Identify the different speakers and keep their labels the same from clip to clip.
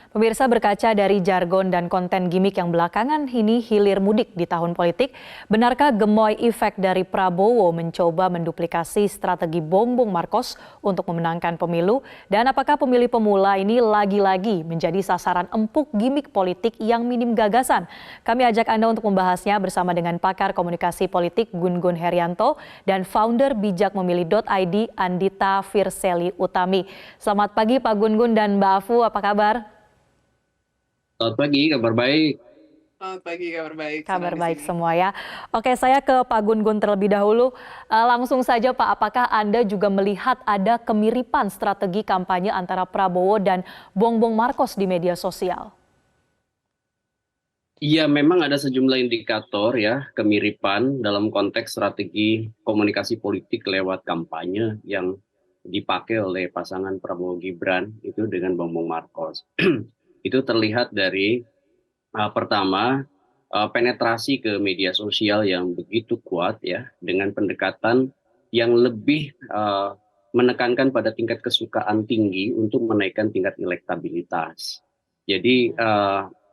Speaker 1: Pemirsa, berkaca dari jargon dan konten gimmick yang belakangan ini hilir mudik di tahun politik, benarkah gemoy efek dari Prabowo mencoba menduplikasi strategi Bongbong Markos untuk memenangkan pemilu? Dan apakah pemilih pemula ini lagi-lagi menjadi sasaran empuk gimmick politik yang minim gagasan? Kami ajak Anda untuk membahasnya bersama dengan pakar komunikasi politik Gun Gun Herianto dan founder bijakmemilih.id Andita Firseli Utami. Selamat pagi Pak Gun Gun dan Mbak Afu, apa kabar?
Speaker 2: Selamat pagi, kabar baik.
Speaker 3: Selamat pagi, kabar baik. Senang
Speaker 1: Kabar
Speaker 3: di
Speaker 1: baik
Speaker 3: sini.
Speaker 1: semua ya. Oke, saya ke Pak Gun Gun terlebih dahulu. Langsung saja Pak, apakah Anda juga melihat ada kemiripan strategi kampanye antara Prabowo dan Bongbong Markos di media sosial?
Speaker 2: Iya, memang ada sejumlah indikator ya, kemiripan dalam konteks strategi komunikasi politik lewat kampanye yang dipakai oleh pasangan Prabowo Gibran itu dengan Bongbong Markos. Itu terlihat dari pertama penetrasi ke media sosial yang begitu kuat ya, dengan pendekatan yang lebih menekankan pada tingkat kesukaan tinggi untuk menaikkan tingkat elektabilitas. Jadi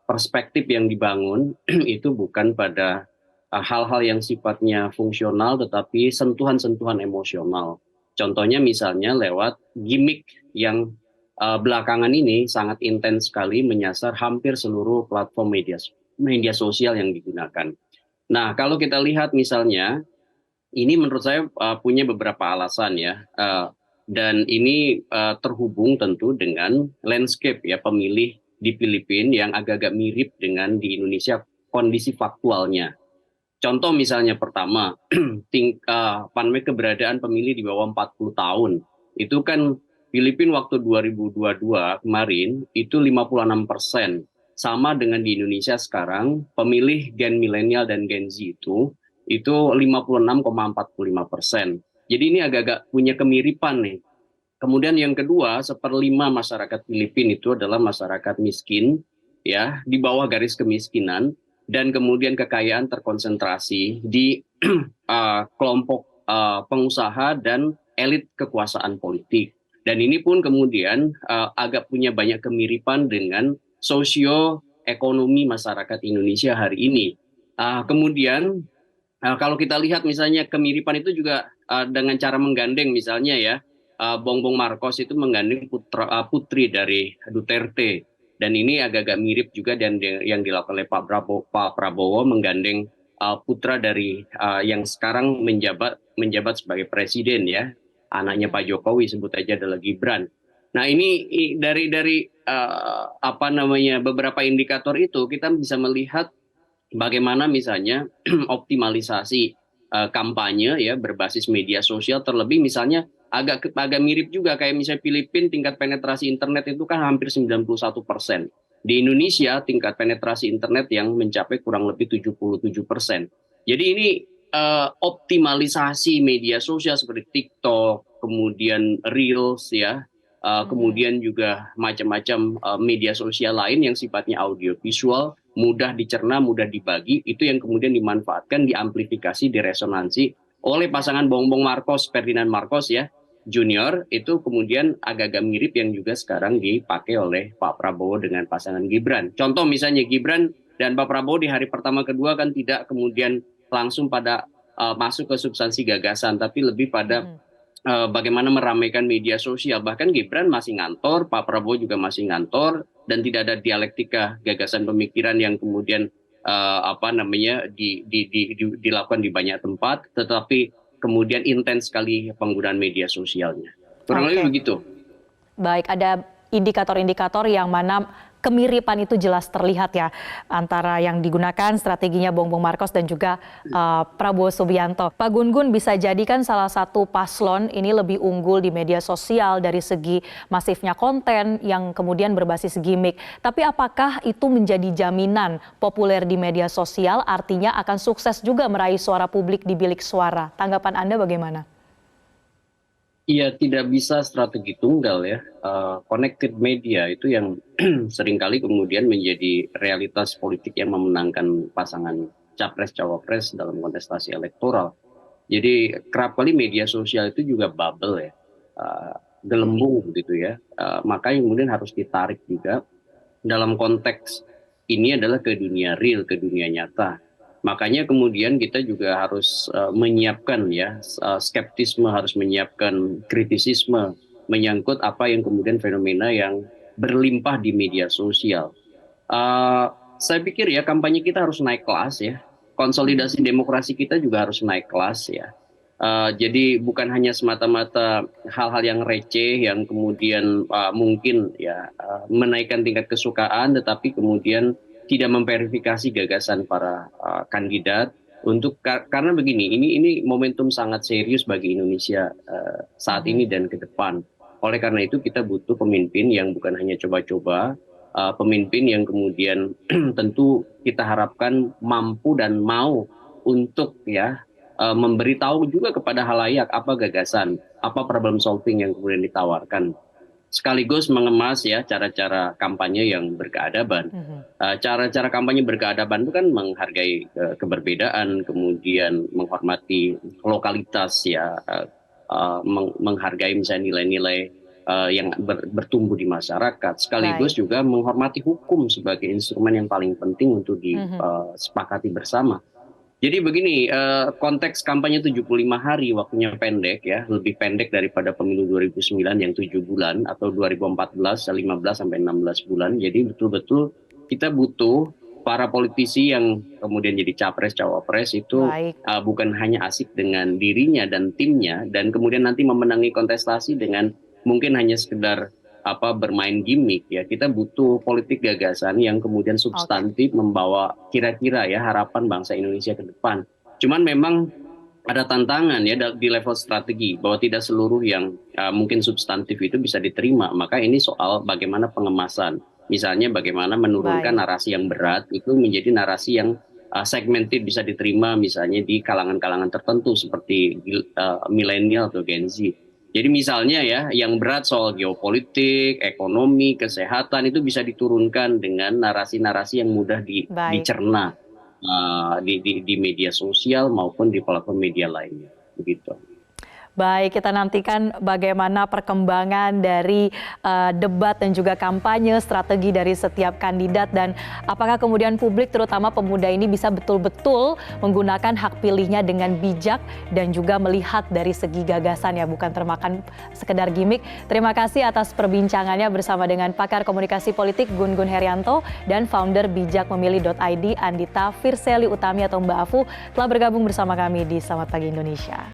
Speaker 2: perspektif yang dibangun itu bukan pada hal-hal yang sifatnya fungsional tetapi sentuhan-sentuhan emosional. Contohnya misalnya lewat gimmick yang belakangan ini sangat intens sekali menyasar hampir seluruh platform media sosial yang digunakan. Nah, kalau kita lihat misalnya, ini menurut saya punya beberapa alasan ya, dan ini terhubung tentu dengan landscape ya pemilih di Filipina yang agak-agak mirip dengan di Indonesia kondisi faktualnya. Contoh misalnya pertama, keberadaan pemilih di bawah 40 tahun. Itu kan Filipina waktu 2022 kemarin itu 56%. Sama dengan di Indonesia sekarang, pemilih Gen milenial dan Gen Z itu 56,45%. Jadi ini agak-agak punya kemiripan nih. Kemudian yang kedua, seperlima masyarakat Filipina itu adalah masyarakat miskin, ya, di bawah garis kemiskinan, dan kemudian kekayaan terkonsentrasi di kelompok pengusaha dan elit kekuasaan politik. Dan ini pun kemudian agak punya banyak kemiripan dengan sosioekonomi masyarakat Indonesia hari ini. Kemudian kalau kita lihat misalnya kemiripan itu juga dengan cara menggandeng misalnya ya, Bongbong Markos itu menggandeng putri dari Duterte, dan ini agak-agak mirip juga dan yang dilakukan oleh Pak Prabowo menggandeng putra dari yang sekarang menjabat sebagai presiden ya, anaknya Pak Jokowi, sebut aja adalah Gibran. Nah ini dari apa namanya beberapa indikator itu kita bisa melihat bagaimana misalnya optimalisasi kampanye ya berbasis media sosial, terlebih misalnya agak mirip juga kayak misalnya Filipina, tingkat penetrasi internet itu kan hampir 91%. Di Indonesia tingkat penetrasi internet yang mencapai kurang lebih 77%. Jadi ini optimalisasi media sosial seperti TikTok, kemudian Reels ya, kemudian juga macam-macam media sosial lain yang sifatnya audio visual, mudah dicerna, mudah dibagi, itu yang kemudian dimanfaatkan, diamplifikasi, diresonansi oleh pasangan Bongbong Markos, Ferdinand Marcos ya, Junior, itu kemudian agak-agak mirip yang juga sekarang dipakai oleh Pak Prabowo dengan pasangan Gibran. Contoh misalnya Gibran dan Pak Prabowo di hari pertama kedua kan tidak kemudian langsung pada masuk ke substansi gagasan, tapi lebih pada bagaimana meramaikan media sosial. Bahkan Gibran masih ngantor, Pak Prabowo juga masih ngantor, dan tidak ada dialektika gagasan pemikiran yang kemudian apa namanya dilakukan di banyak tempat, tetapi kemudian intens sekali penggunaan media sosialnya. Kurang lebih
Speaker 1: Oke,
Speaker 2: begitu.
Speaker 1: baik, ada indikator-indikator yang mana kemiripan itu jelas terlihat ya antara yang digunakan strateginya Bongbong Markos dan juga Prabowo Subianto. Pak Gun Gun, bisa jadikan salah satu paslon ini lebih unggul di media sosial dari segi masifnya konten yang kemudian berbasis gimmick. Tapi apakah itu menjadi jaminan populer di media sosial, artinya akan sukses juga meraih suara publik di bilik suara? Tanggapan Anda bagaimana?
Speaker 2: Iya, tidak bisa strategi tunggal ya. Connected media itu yang seringkali kemudian menjadi realitas politik yang memenangkan pasangan capres-cawapres dalam kontestasi elektoral. Jadi kerap kali media sosial itu juga bubble ya, gelembung gitu ya. Makanya kemudian harus ditarik juga dalam konteks ini adalah ke dunia real, ke dunia nyata. Makanya kemudian kita juga harus menyiapkan ya skeptisme, harus menyiapkan kritisisme menyangkut apa yang kemudian fenomena yang berlimpah di media sosial. Saya pikir ya kampanye kita harus naik kelas ya, konsolidasi demokrasi kita juga harus naik kelas ya. Jadi bukan hanya semata-mata hal-hal yang receh yang kemudian mungkin ya menaikkan tingkat kesukaan, tetapi kemudian tidak memverifikasi gagasan para kandidat untuk karena begini, ini momentum sangat serius bagi Indonesia saat ini dan ke depan. Oleh karena itu kita butuh pemimpin yang bukan hanya coba-coba, pemimpin yang kemudian tentu kita harapkan mampu dan mau untuk ya memberitahu juga kepada halayak apa gagasan, apa problem solving yang kemudian ditawarkan. Sekaligus mengemas ya cara-cara kampanye yang berkeadaban. Cara-cara kampanye berkeadaban itu kan menghargai keberbedaan, kemudian menghormati lokalitas ya, menghargai misalnya nilai-nilai yang bertumbuh di masyarakat, sekaligus juga menghormati hukum sebagai instrumen yang paling penting untuk disepakati bersama. Jadi begini, konteks kampanye 75 hari waktunya pendek ya, lebih pendek daripada pemilu 2009 yang 7 bulan atau 2014 15 sampai 16 bulan. Jadi betul-betul kita butuh para politisi yang kemudian jadi capres cawapres itu bukan hanya asik dengan dirinya dan timnya dan kemudian nanti memenangi kontestasi dengan mungkin hanya sekedar bermain gimmick ya. Kita butuh politik gagasan yang kemudian substantif membawa kira-kira ya harapan bangsa Indonesia ke depan. Cuman memang ada tantangan ya di level strategi bahwa tidak seluruh yang mungkin substantif itu bisa diterima. Maka ini soal bagaimana pengemasan. Misalnya bagaimana menurunkan narasi yang berat itu menjadi narasi yang segmented bisa diterima misalnya di kalangan-kalangan tertentu seperti milenial atau Gen Z. Jadi misalnya ya, yang berat soal geopolitik, ekonomi, kesehatan itu bisa diturunkan dengan narasi-narasi yang mudah dicerna di media sosial maupun di platform media lainnya. Begitu.
Speaker 1: Baik, kita nantikan bagaimana perkembangan dari debat dan juga kampanye, strategi dari setiap kandidat dan apakah kemudian publik terutama pemuda ini bisa betul-betul menggunakan hak pilihnya dengan bijak dan juga melihat dari segi gagasan ya, bukan termakan sekedar gimmick. Terima kasih atas perbincangannya bersama dengan pakar komunikasi politik Gun Gun Herianto dan founder bijakmemilih.id Andita Firseli Utami atau Mbak Afu telah bergabung bersama kami di Selamat Pagi Indonesia.